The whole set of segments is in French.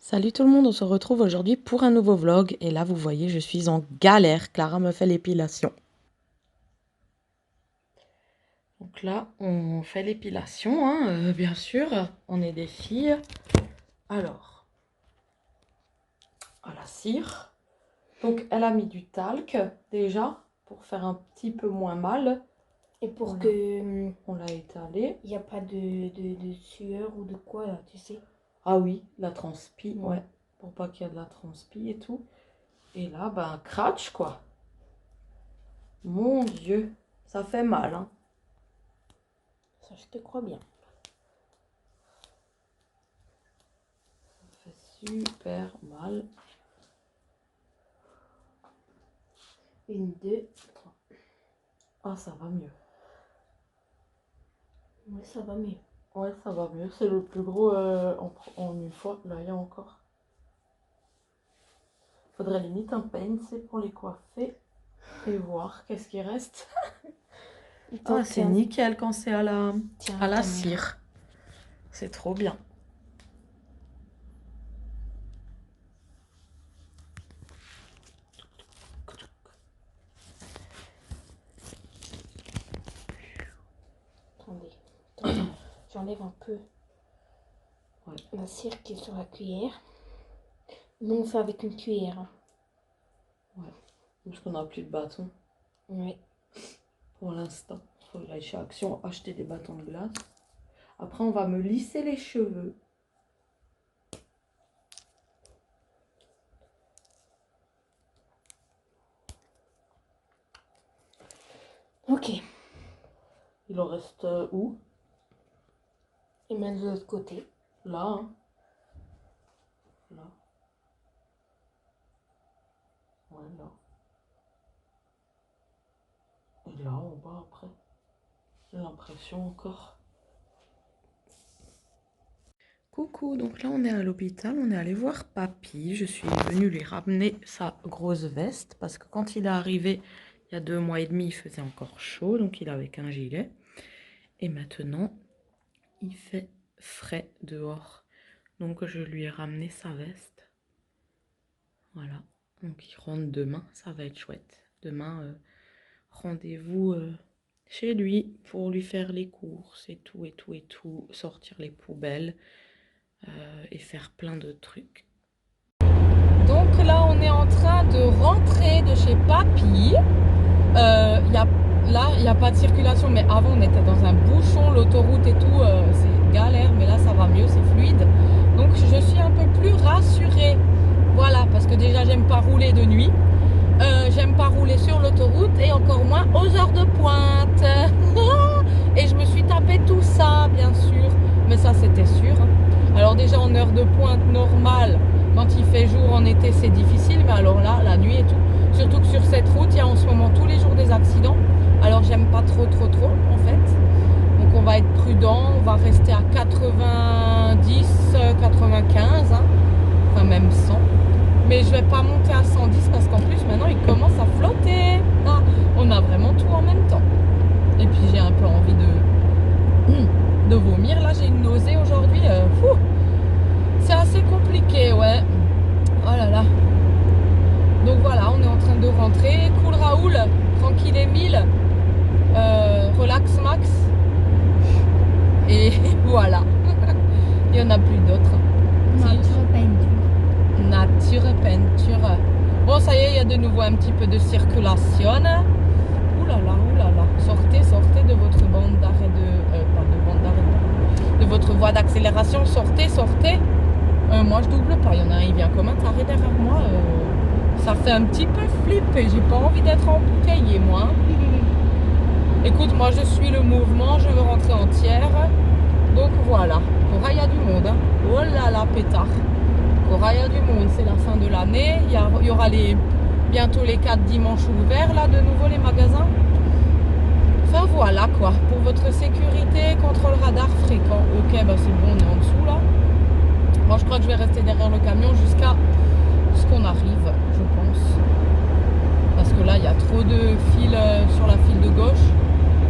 Salut tout le monde, on se retrouve aujourd'hui pour un nouveau vlog et là vous voyez je suis en galère, Clara me fait l'épilation. Donc là on fait l'épilation, hein, bien sûr, on est des filles. Alors, à la cire, donc elle a mis du talc déjà pour faire un petit peu moins mal. Et pour Voilà. que On l'a étalé. il n'y a pas de sueur ou de quoi là, tu sais. Ah oui, la transpi, Ouais. ouais, pour pas qu'il y ait de la transpi et tout. Et là, ben, cratch quoi. Mon Dieu, ça fait mal, hein. Ça, je te crois bien. Ça fait super mal. 1, 2, 3. Ah, ça va mieux. Ouais, ça va mieux. Ouais, ça va mieux. C'est le plus gros en une fois. Là, il y a encore. Faudrait limite un pinceau pour les coiffer et voir qu'est-ce qui reste. Ah, c'est nickel quand c'est à la cire. C'est trop bien. Attendez. J'enlève un peu Ouais. la cire qui est sur la cuillère. Nous, on fait avec une cuillère. Hein. Ouais. Parce qu'on n'a plus de bâton. Ouais. Pour l'instant. Il faut aller chez Action acheter des bâtons de glace. Après, on va me lisser les cheveux. Ok. Il en reste où? Et maintenant de l'autre côté. Là, hein. Là. Ouais, là. Et là, en bas, après. J'ai l'impression encore. Coucou, donc là on est à l'hôpital, on est allé voir papy. Je suis venue lui ramener sa grosse veste parce que quand il est arrivé il y a 2 mois et demi, il faisait encore chaud, donc il avait qu'un gilet. Et maintenant, il fait frais dehors. Donc je lui ai ramené sa veste. Voilà, donc il rentre demain, ça va être chouette. Demain, rendez-vous chez lui pour lui faire les courses et tout, et tout, et tout, sortir les poubelles. Et faire plein de trucs. Donc là, on est en train de rentrer de chez papy. Là, il n'y a pas de circulation, mais avant, on était dans un bouchon, l'autoroute et tout, c'est galère, mais là, ça va mieux, c'est fluide. Donc, je suis un peu plus rassurée. Voilà, parce que déjà, j'aime pas rouler de nuit. J'aime pas rouler sur l'autoroute et encore moins aux heures de pointe. Et je me suis tapé tout ça, bien sûr. Mais ça, c'était sûr. Alors déjà, en heure de pointe normale, quand il fait jour en été, c'est difficile. Mais alors là, la nuit et tout. Surtout que sur cette route, il y a en ce moment tous les jours des accidents. Alors, j'aime pas trop, en fait. Donc, on va être prudent. On va rester à 90, 95. Hein. Enfin, même 100. Mais je vais pas monter à 110 parce qu'en plus maintenant il commence à flotter. Ah, on a vraiment tout en même temps. Et puis j'ai un peu envie de vomir. Là j'ai une nausée aujourd'hui. C'est assez compliqué, ouais. Oh là là. Donc voilà, on est en train de rentrer. Cool Raoul, tranquille Emile, relax Max. Et voilà. Il n'y en a plus d'autres. Nature peinture. Bon, ça y est, il y a de nouveau un petit peu de circulation. Ouh là là. Sortez de votre bande d'arrêt pas de bande d'arrêt. De votre voie d'accélération. Sortez. Moi, je double pas. Il y en a un, il vient comme un taré derrière moi. Ça fait un petit peu flipper. J'ai pas envie d'être embouteillée, moi. Écoute, moi, je suis le mouvement. Je veux rentrer entière. Donc, voilà. Cora, il y a du monde. Hein. Oh là là, pétard. Il y a du monde, c'est la fin de l'année. Il y aura bientôt les 4 dimanches ouverts, là, de nouveau, les magasins. Enfin, voilà, quoi. Pour votre sécurité, contrôle radar fréquent. Ok, bah c'est bon, on est en dessous, là. Moi, je crois que je vais rester derrière le camion jusqu'à ce qu'on arrive, je pense. Parce que là, il y a trop de fils sur la file de gauche.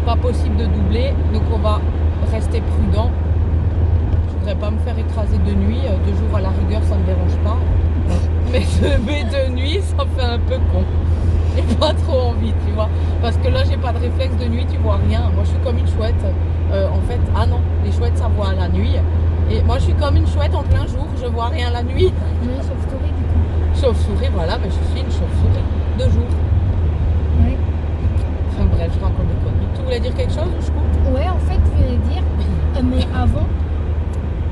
Pas possible de doubler. Donc, on va rester prudent. Je voudrais pas me faire écraser de nuit. De jour, à la rigueur, ça me dérange mais de nuit, ça fait un peu con. J'ai pas trop envie, tu vois. Parce que là, j'ai pas de réflexe de nuit, tu vois rien. Moi, je suis comme une chouette. En fait, ah non, les chouettes, ça voit la nuit. Et moi, je suis comme une chouette en plein jour, je vois rien la nuit. Une chauve-souris du coup. Chauve-souris, voilà, mais je suis une chauve-souris de jour. Oui. Enfin bref, je raconte des conneries. Tu voulais dire quelque chose ou je coupe? Ouais, en fait, je voulais dire, mais avant,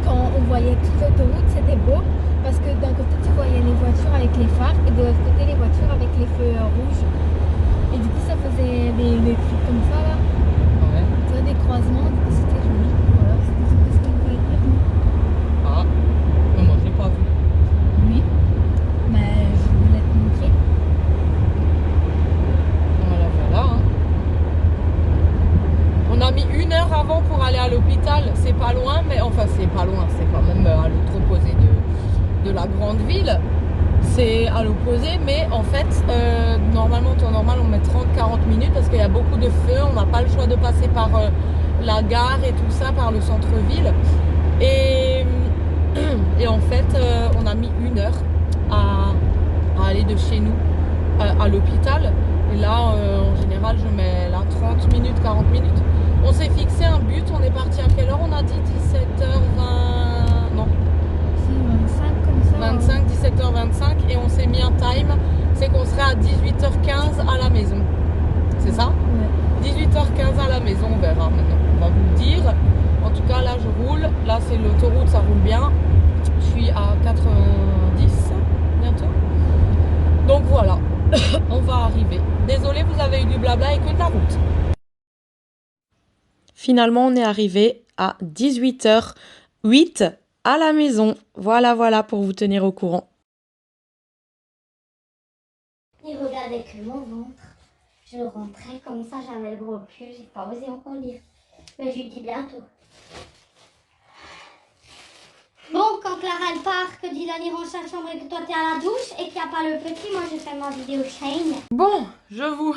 quand on voyait toute l'autoroute, c'était beau. Parce que d'un côté, tu voyais les voitures avec les phares et de l'autre côté, les voitures avec les feux rouges. Et du coup, ça faisait des trucs comme ça, là. Ouais. Tu vois, des croisements, du coup, c'était joli. Voilà, c'était ce que je voulais dire. Ah, mais moi, je l'ai pas vu. Oui, mais je voulais te montrer. Voilà, voilà. Hein. On a mis 1 heure avant pour aller à l'hôpital. C'est pas loin, mais enfin, c'est pas loin. C'est quand même à l'autre opposé de la grande ville. C'est à l'opposé, mais en fait, normalement, en temps normal, on met 30-40 minutes parce qu'il y a beaucoup de feux. On n'a pas le choix de passer par la gare et tout ça, par le centre-ville. Et, et en fait, on a mis 1 heure à aller de chez nous à l'hôpital. Et là, en général, je mets là 30 minutes, 40 minutes. On s'est fixé un but. On est parti à quelle heure? On a dit 17h20. Non. Si, 25 comme ça. 25, 17h25 et on s'est mis un time, c'est qu'on serait à 18h15 à la maison. C'est ça? Ouais. 18h15 à la maison, on verra maintenant. On va vous le dire. En tout cas, là, je roule. Là, c'est l'autoroute, ça roule bien. Je suis à 90 bientôt. Donc voilà, on va arriver. Désolée, vous avez eu du blabla et que de la route. Finalement, on est arrivé à 18h08 à la maison. Voilà, voilà, pour vous tenir au courant. Il regardait que mon ventre. Je rentrais comme ça, j'avais le gros cul, j'ai pas osé encore lire. Mais je lui dis bientôt. Bon, quand Clara elle part, que Dylan il range sa chambre et que toi t'es à la douche et qu'il n'y a pas le petit, moi je fais ma vidéo Shane. Bon, je vous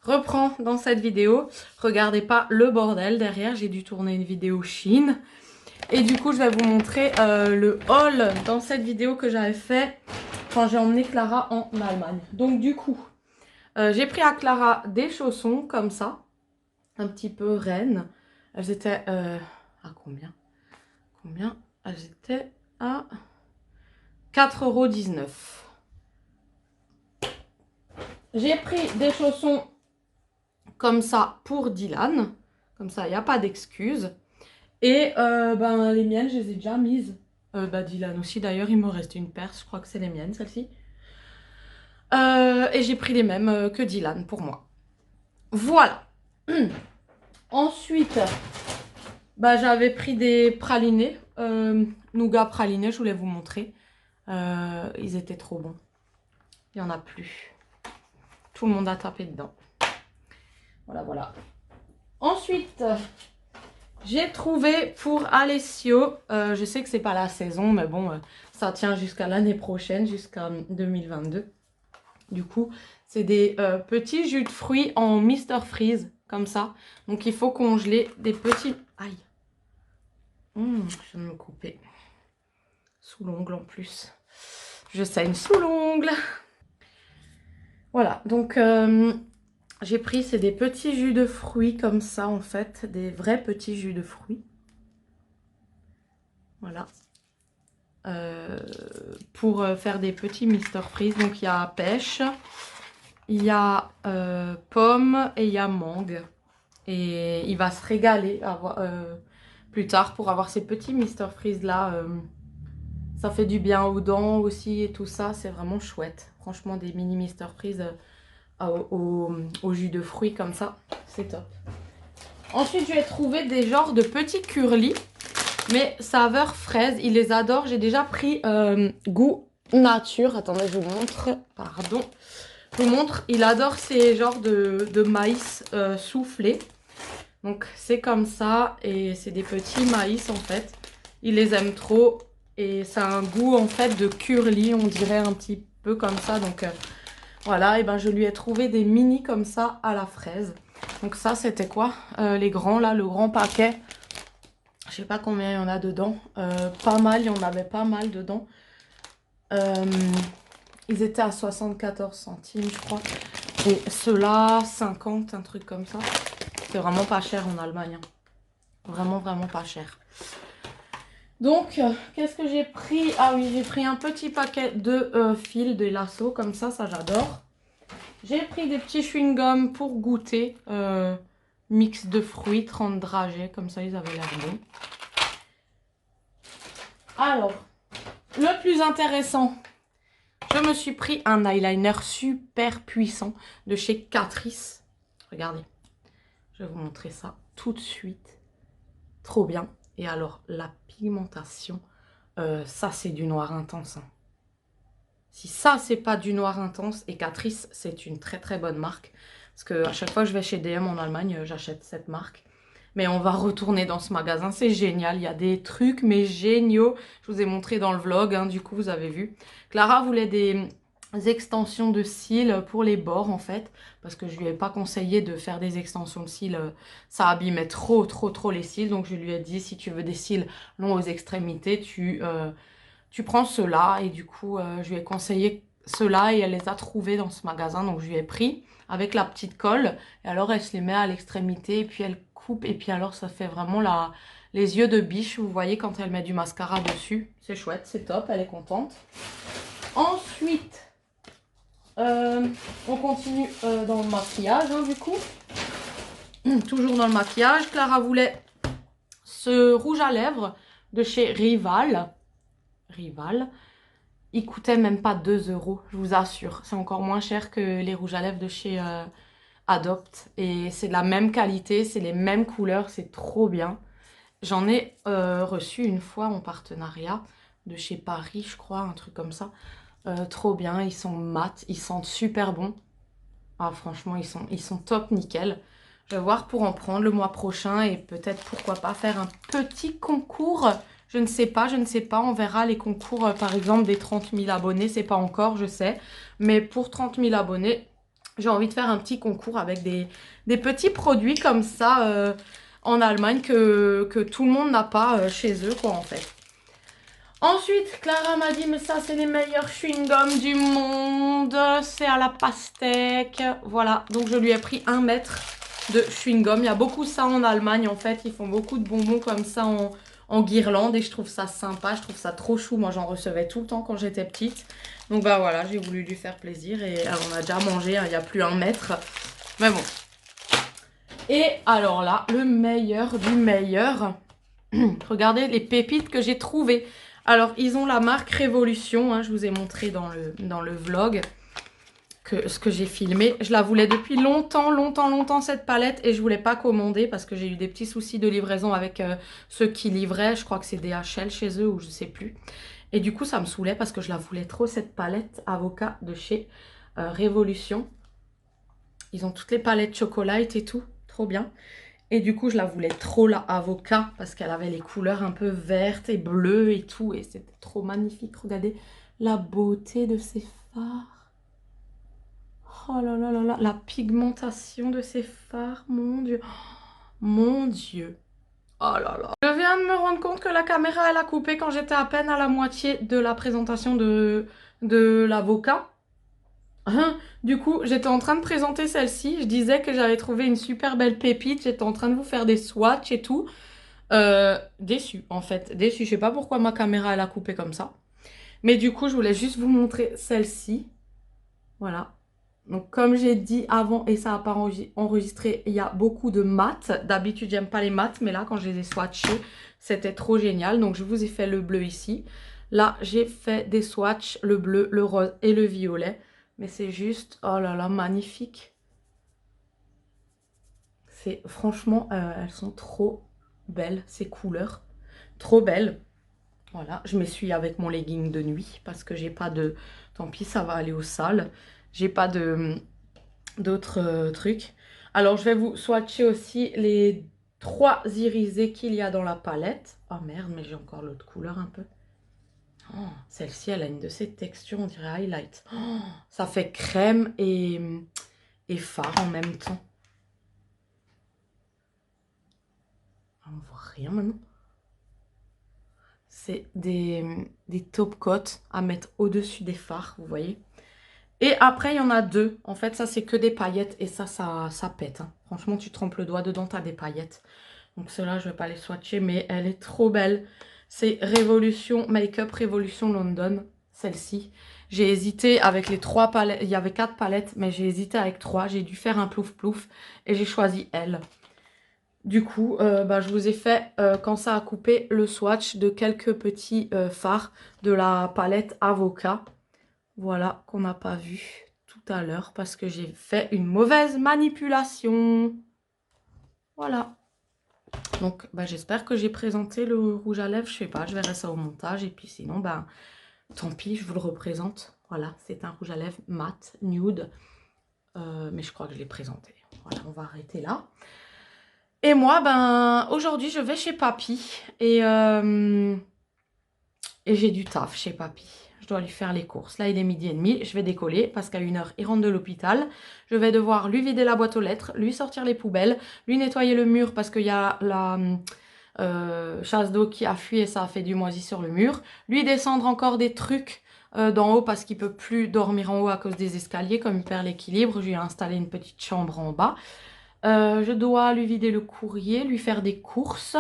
reprends dans cette vidéo. Regardez pas le bordel derrière, j'ai dû tourner une vidéo Chine. Et du coup, je vais vous montrer le haul dans cette vidéo que j'avais fait quand j'ai emmené Clara en Allemagne. Donc du coup, j'ai pris à Clara des chaussons comme ça, un petit peu reines. Elles étaient à combien? Elles étaient à 4,19 €. J'ai pris des chaussons comme ça pour Dylan. Comme ça, il n'y a pas d'excuse. Et ben, les miennes, je les ai déjà mises. Dylan aussi, d'ailleurs, il me reste une paire. Je crois que c'est les miennes, celles-ci. Et j'ai pris les mêmes que Dylan pour moi. Voilà. Ensuite, bah, j'avais pris des pralinés. Nougat pralinés, je voulais vous montrer. Ils étaient trop bons. Il n'y en a plus. Tout le monde a tapé dedans. Voilà, voilà. Ensuite, j'ai trouvé pour Alessio, je sais que c'est pas la saison, mais bon, ça tient jusqu'à l'année prochaine, jusqu'à 2022. Du coup, c'est des petits jus de fruits en Mr Freeze, comme ça. Donc, il faut congeler des petits... Aïe. Je viens de me couper. Sous l'ongle en plus. Je saigne sous l'ongle. Voilà, donc j'ai pris, c'est des petits jus de fruits comme ça en fait. Des vrais petits jus de fruits. Voilà. Pour faire des petits Mr Freeze. Donc il y a pêche, il y a pomme et il y a mangue. Et il va se régaler plus tard pour avoir ces petits Mr Freeze là. Ça fait du bien aux dents aussi et tout ça. C'est vraiment chouette. Franchement, des mini Mr Freeze au jus de fruits comme ça. C'est top. Ensuite, je vais trouver des genres de petits curlis. Mais saveur fraise, il les adore. J'ai déjà pris goût nature. Attendez, je vous montre. Pardon. Je vous montre. Il adore ces genres de maïs soufflé. Donc, c'est comme ça. Et c'est des petits maïs, en fait. Il les aime trop. Et ça a un goût, en fait, de curly. On dirait un petit peu comme ça. Donc, voilà. Et ben, je lui ai trouvé des mini comme ça à la fraise. Donc, ça, c'était quoi? Les grands, là. Le grand paquet. Je sais pas combien il y en a dedans. Pas mal, il y en avait pas mal dedans. Ils étaient à 74 centimes, je crois. Et ceux-là, 50, un truc comme ça. C'est vraiment pas cher en Allemagne. Hein. Vraiment, vraiment pas cher. Donc, qu'est-ce que j'ai pris? Ah oui, j'ai pris un petit paquet de fils, de lasso, comme ça j'adore. J'ai pris des petits chewing-gums pour goûter. Mix de fruits, 30 dragées, comme ça ils avaient l'air bons. Alors, le plus intéressant, je me suis pris un eyeliner super puissant de chez Catrice. Regardez, je vais vous montrer ça tout de suite. Trop bien. Et alors, la pigmentation, ça c'est du noir intense. Hein. Si ça c'est pas du noir intense, et Catrice c'est une très très bonne marque. Parce que à chaque fois que je vais chez DM en Allemagne, j'achète cette marque. Mais on va retourner dans ce magasin, c'est génial. Il y a des trucs mais géniaux. Je vous ai montré dans le vlog, hein, du coup vous avez vu. Clara voulait des extensions de cils pour les bords en fait. Parce que je lui ai pas conseillé de faire des extensions de cils. Ça abîmait trop les cils. Donc je lui ai dit si tu veux des cils longs aux extrémités, tu prends ceux-là. Et du coup je lui ai conseillé ceux-là et elle les a trouvés dans ce magasin. Donc je lui ai pris avec la petite colle. Et alors elle se les met à l'extrémité et puis elle coupe. Et puis alors ça fait vraiment les yeux de biche. Vous voyez quand elle met du mascara dessus. C'est chouette, c'est top, elle est contente. Ensuite, on continue dans le maquillage hein, du coup. Toujours dans le maquillage. Clara voulait ce rouge à lèvres de chez Rival. Il coûtait même pas 2 €, je vous assure. C'est encore moins cher que les rouges à lèvres de chez Adopt. Et c'est de la même qualité, c'est les mêmes couleurs, c'est trop bien. J'en ai reçu une fois en partenariat de chez Paris, je crois, un truc comme ça. Trop bien, ils sont mat, ils sentent super bon. Ah, franchement, ils sont top nickel. Je vais voir pour en prendre le mois prochain et peut-être pourquoi pas faire un petit concours. Je ne sais pas, on verra les concours par exemple des 30 000 abonnés, c'est pas encore, je sais. Mais pour 30 000 abonnés, j'ai envie de faire un petit concours avec des petits produits comme ça en Allemagne que tout le monde n'a pas chez eux quoi en fait. Ensuite, Clara m'a dit, mais ça, c'est les meilleurs chewing-gums du monde. C'est à la pastèque. Voilà, donc je lui ai pris 1 mètre de chewing-gum. Il y a beaucoup ça en Allemagne, en fait. Ils font beaucoup de bonbons comme ça en guirlande. Et je trouve ça sympa, je trouve ça trop chou. Moi, j'en recevais tout le temps quand j'étais petite. Donc, bah voilà, j'ai voulu lui faire plaisir. Et on a déjà mangé, hein, il n'y a plus 1 mètre. Mais bon. Et alors là, le meilleur du meilleur. Regardez les pépites que j'ai trouvées. Alors, ils ont la marque Révolution, hein, je vous ai montré dans le vlog ce que j'ai filmé. Je la voulais depuis longtemps cette palette et je ne voulais pas commander parce que j'ai eu des petits soucis de livraison avec ceux qui livraient. Je crois que c'est DHL chez eux ou je ne sais plus. Et du coup, ça me saoulait parce que je la voulais trop, cette palette avocat de chez Révolution. Ils ont toutes les palettes chocolat et tout, trop bien. Et du coup, je la voulais trop, la avocat, parce qu'elle avait les couleurs un peu vertes et bleues et tout. Et c'était trop magnifique. Regardez la beauté de ces fards. Oh là là là là, la pigmentation de ces fards, mon Dieu. Mon Dieu. Oh là là. Je viens de me rendre compte que la caméra, elle a coupé quand j'étais à peine à la moitié de la présentation de l'avocat. Du coup, j'étais en train de présenter celle-ci. Je disais que j'avais trouvé une super belle pépite. J'étais en train de vous faire des swatchs et tout. Déçue, en fait. Déçue. Je sais pas pourquoi ma caméra, elle a coupé comme ça. Mais du coup, je voulais juste vous montrer celle-ci. Voilà. Donc, comme j'ai dit avant, et ça n'a pas enregistré, il y a beaucoup de mat. D'habitude, j'aime pas les mats. Mais là, quand je les ai swatchés, c'était trop génial. Donc, je vous ai fait le bleu ici. Là, j'ai fait des swatchs, le bleu, le rose et le violet. Mais c'est juste, oh là là, magnifique. C'est franchement, elles sont trop belles, ces couleurs. Trop belles. Voilà, je m'essuie avec mon legging de nuit parce que j'ai pas de... Tant pis, ça va aller aux salles. J'ai pas d'autres trucs. Alors, je vais vous swatcher aussi les 3 irisés qu'il y a dans la palette. Oh merde, mais j'ai encore l'autre couleur un peu. Oh, celle-ci, elle a une de ces textures, on dirait highlight. Oh, ça fait crème et fard en même temps. On voit rien maintenant. C'est des top coats à mettre au-dessus des fards, vous voyez. Et après, il y en a deux. En fait, ça, c'est que des paillettes. Et ça pète. Hein. Franchement, tu trempes le doigt dedans, t'as des paillettes. Donc, ceux-là, je vais pas les swatcher, mais elle est trop belle. C'est Révolution Make-up Révolution London, celle-ci. J'ai hésité avec les 3 palettes. Il y avait 4 palettes, mais j'ai hésité avec 3. J'ai dû faire un plouf-plouf et j'ai choisi elle. Du coup, je vous ai fait, quand ça a coupé, le swatch de quelques petits fards de la palette Avocat. Voilà, qu'on n'a pas vu tout à l'heure parce que j'ai fait une mauvaise manipulation. Voilà. Donc, j'espère que j'ai présenté le rouge à lèvres. Je sais pas, je verrai ça au montage. Et puis sinon, tant pis, je vous le représente. Voilà, c'est un rouge à lèvres mat, nude. Mais je crois que je l'ai présenté. Voilà, on va arrêter là. Et moi, aujourd'hui, je vais chez Papy. Et j'ai du taf chez Papy. Je dois lui faire les courses. Là, il est 12h30. Je vais décoller parce qu'à 1h, il rentre de l'hôpital. Je vais devoir lui vider la boîte aux lettres, lui sortir les poubelles, lui nettoyer le mur parce qu'il y a la chasse d'eau qui a fui et ça a fait du moisi sur le mur. Lui descendre encore des trucs d'en haut parce qu'il ne peut plus dormir en haut à cause des escaliers. Comme il perd l'équilibre, je lui ai installé une petite chambre en bas. Je dois lui vider le courrier, lui faire des courses,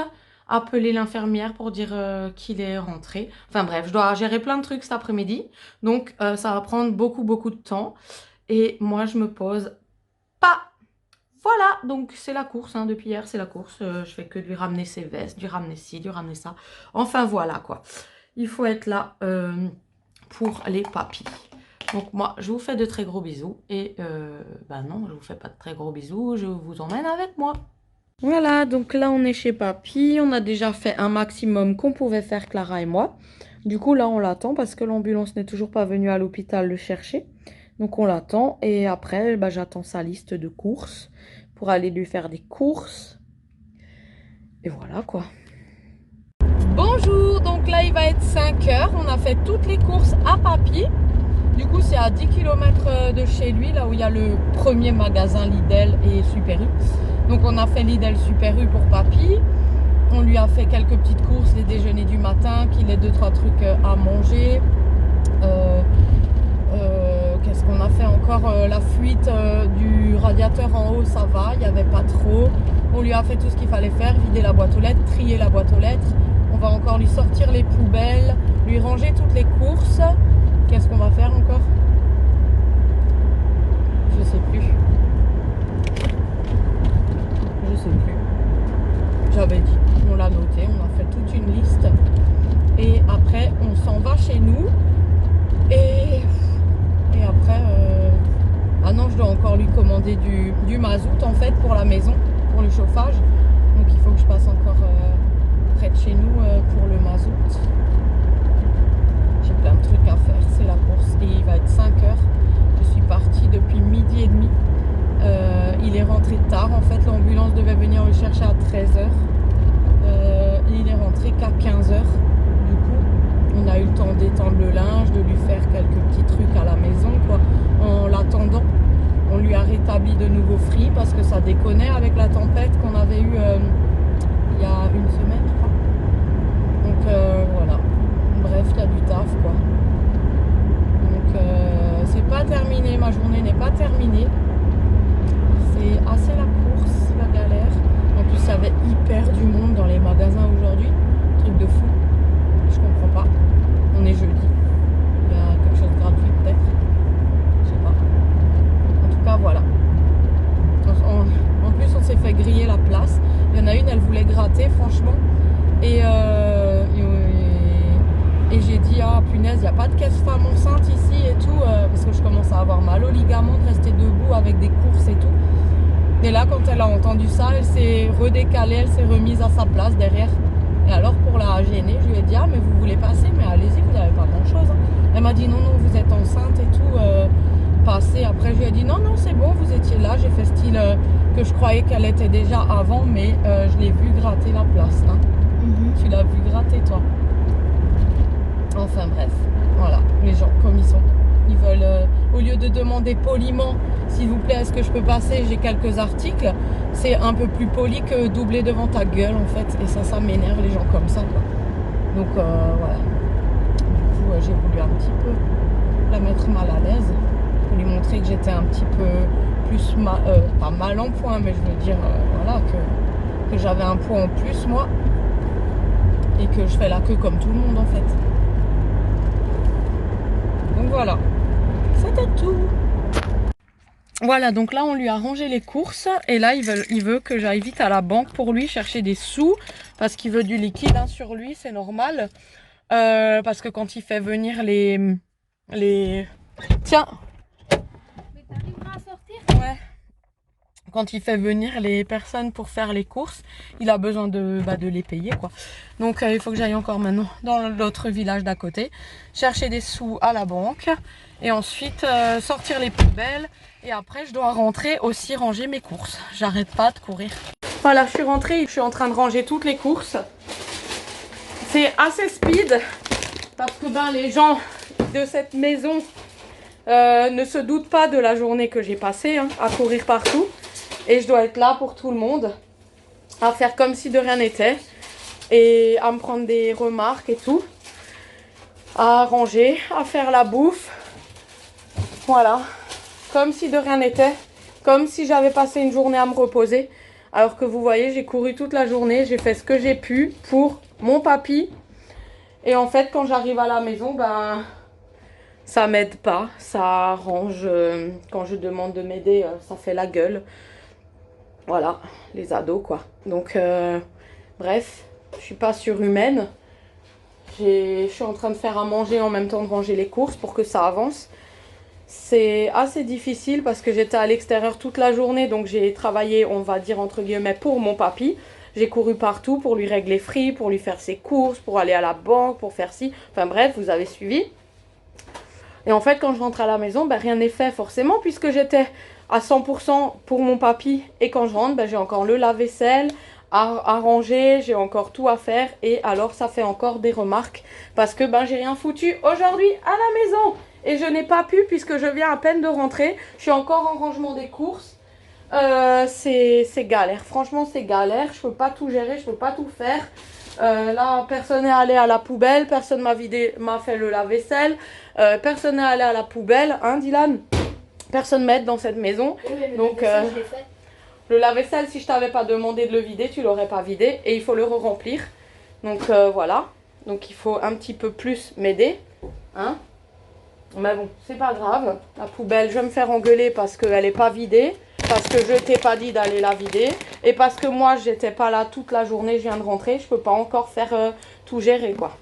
appeler l'infirmière pour dire qu'il est rentré. Enfin bref, je dois gérer plein de trucs cet après-midi. Donc ça va prendre beaucoup de temps. Et moi je me pose pas. Voilà, donc c'est la course, hein, depuis hier c'est la course. Je fais que de lui ramener ses vestes, de lui ramener ci, de lui ramener ça. Enfin voilà quoi. Il faut être là pour les papis. Donc moi, je vous fais de très gros bisous. Et non, je vous fais pas de très gros bisous. Je vous emmène avec moi. Voilà, donc là, on est chez Papy. On a déjà fait un maximum qu'on pouvait faire, Clara et moi. Du coup, là, on l'attend parce que l'ambulance n'est toujours pas venue à l'hôpital le chercher. Donc, on l'attend. Et après, j'attends sa liste de courses pour aller lui faire des courses. Et voilà, quoi. Bonjour, donc là, il va être 5h. On a fait toutes les courses à Papy. Du coup, c'est à 10 km de chez lui, là où il y a le premier magasin Lidl et Super U. Donc, on a fait Lidl Super U pour Papy. On lui a fait quelques petites courses, les déjeuners du matin, qu'il ait 2-3 trucs à manger. Qu'est-ce qu'on a fait encore? La fuite du radiateur en haut, ça va, il n'y avait pas trop. On lui a fait tout ce qu'il fallait faire, vider la boîte aux lettres, trier la boîte aux lettres. On va encore lui sortir les poubelles, lui ranger toutes les courses. Qu'est-ce qu'on va faire encore? Je sais plus. Je sais plus. J'avais dit. On l'a noté. On a fait toute une liste. Et après, on s'en va chez nous. Et après... Ah non, je dois encore lui commander du mazout en fait pour la maison, pour le chauffage. Donc il faut que je passe encore près de chez nous pour le mazout. J'ai plein de trucs à faire, c'est la course et il va être 5h. Je suis partie depuis 12h30. Il est rentré tard en fait, l'ambulance devait venir le chercher à 13h. Il est rentré qu'à 15h. Du coup, on a eu le temps d'étendre le linge, de lui faire quelques petits trucs à la maison quoi. En l'attendant, on lui a rétabli de nouveau Free parce que ça déconnait avec la tempête qu'on avait eue il y a une semaine je crois. Donc voilà. Bref, il y a du taf quoi. Donc c'est pas terminé, ma journée n'est pas terminée. C'est assez la course, la galère. En plus, il y avait hyper du monde dans les magasins aujourd'hui. Truc de fou. Je comprends pas. On est jeudi. Il y a quelque chose de gratuit peut-être. Je sais pas. En tout cas, voilà. En plus, on s'est fait griller la place. Il y en a une, elle voulait gratter, franchement. Et j'ai dit, ah punaise, il n'y a pas de caisse femme enceinte ici et tout, parce que je commence à avoir mal au ligament de rester debout avec des courses et tout. Et là, quand elle a entendu ça, elle s'est redécalée, elle s'est remise à sa place derrière. Et alors, pour la gêner, je lui ai dit, ah mais vous voulez passer, mais allez-y, vous n'avez pas grand-chose. Hein. Elle m'a dit, non, non, vous êtes enceinte et tout, passez. Après, je lui ai dit, non, non, c'est bon, vous étiez là. J'ai fait style que je croyais qu'elle était déjà avant, mais je l'ai vu gratter la place. Hein. Tu l'as vu gratter, toi. Enfin bref, voilà, les gens comme ils sont. Ils veulent, au lieu de demander poliment, s'il vous plaît, est-ce que je peux passer, j'ai quelques articles, c'est un peu plus poli que doubler devant ta gueule en fait. Et ça m'énerve les gens comme ça quoi. Donc voilà. Du coup, j'ai voulu un petit peu la mettre mal à l'aise pour montrer que j'étais un petit peu plus, pas mal en point, mais je veux dire, voilà, que j'avais un poids en plus, moi. Et que je fais la queue comme tout le monde, en fait. Donc voilà, c'était tout. Voilà, donc là, on lui a rangé les courses. Et là, il veut que j'aille vite à la banque pour lui chercher des sous. Parce qu'il veut du liquide hein, sur lui, c'est normal. Parce que quand il fait venir les... Tiens. Mais t'arriveras à sortir? Ouais. Quand il fait venir les personnes pour faire les courses, il a besoin de les payer quoi. Donc il faut que j'aille encore maintenant dans l'autre village d'à côté, chercher des sous à la banque et ensuite sortir les poubelles. Et après je dois rentrer aussi ranger mes courses. J'arrête pas de courir. Voilà, je suis rentrée, je suis en train de ranger toutes les courses. C'est assez speed parce que les gens de cette maison ne se doutent pas de la journée que j'ai passée hein, à courir partout. Et je dois être là pour tout le monde, à faire comme si de rien n'était. Et à me prendre des remarques et tout. À ranger, à faire la bouffe. Voilà. Comme si de rien n'était. Comme si j'avais passé une journée à me reposer. Alors que vous voyez, j'ai couru toute la journée. J'ai fait ce que j'ai pu pour mon papy. Et en fait, quand j'arrive à la maison, ça m'aide pas. Ça arrange. Quand je demande de m'aider, ça fait la gueule. Voilà, les ados quoi. Donc, bref, je suis pas surhumaine. Je suis en train de faire à manger en même temps de ranger les courses pour que ça avance. C'est assez difficile parce que j'étais à l'extérieur toute la journée. Donc j'ai travaillé, on va dire entre guillemets, pour mon papy. J'ai couru partout pour lui régler Free, pour lui faire ses courses, pour aller à la banque, pour faire ci. Enfin bref, vous avez suivi. Et en fait, quand je rentre à la maison, rien n'est fait forcément puisque j'étais à 100% pour mon papy. Et quand je rentre, j'ai encore le lave-vaisselle à ranger, j'ai encore tout à faire. Et alors, ça fait encore des remarques parce que j'ai rien foutu aujourd'hui à la maison. Et je n'ai pas pu puisque je viens à peine de rentrer. Je suis encore en rangement des courses. C'est galère. Franchement, c'est galère. Je peux pas tout gérer, je peux pas tout faire. Là, personne n'est allé à la poubelle. Personne m'a fait le lave-vaisselle. Personne n'est allé à la poubelle. Hein, Dylan? Personne m'aide dans cette maison. Oui, donc, le lave-vaisselle, si je t'avais pas demandé de le vider, tu l'aurais pas vidé. Et il faut le re-remplir. Donc, voilà. Donc, il faut un petit peu plus m'aider. Hein? Mais bon, c'est pas grave. La poubelle, je vais me faire engueuler parce qu'elle n'est pas vidée. Parce que je t'ai pas dit d'aller la vider. Et parce que moi, j'étais pas là toute la journée. Je viens de rentrer. Je peux pas encore faire tout gérer, quoi.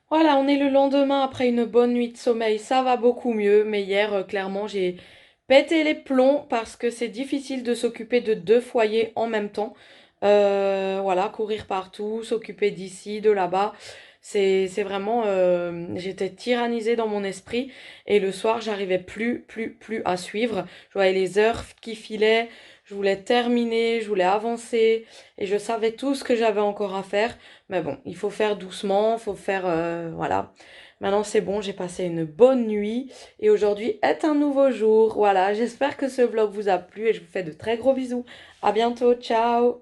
Voilà, on est le lendemain après une bonne nuit de sommeil. Ça va beaucoup mieux. Mais hier, clairement, j'ai pété les plombs parce que c'est difficile de s'occuper de 2 foyers en même temps. Voilà, courir partout, s'occuper d'ici, de là-bas. C'est vraiment... j'étais tyrannisée dans mon esprit et le soir, j'arrivais plus à suivre. Je voyais les heures qui filaient, je voulais terminer, je voulais avancer et je savais tout ce que j'avais encore à faire. Mais bon, il faut faire doucement, il faut faire... voilà. Maintenant, c'est bon, j'ai passé une bonne nuit et aujourd'hui est un nouveau jour. Voilà, j'espère que ce vlog vous a plu et je vous fais de très gros bisous. À bientôt, ciao!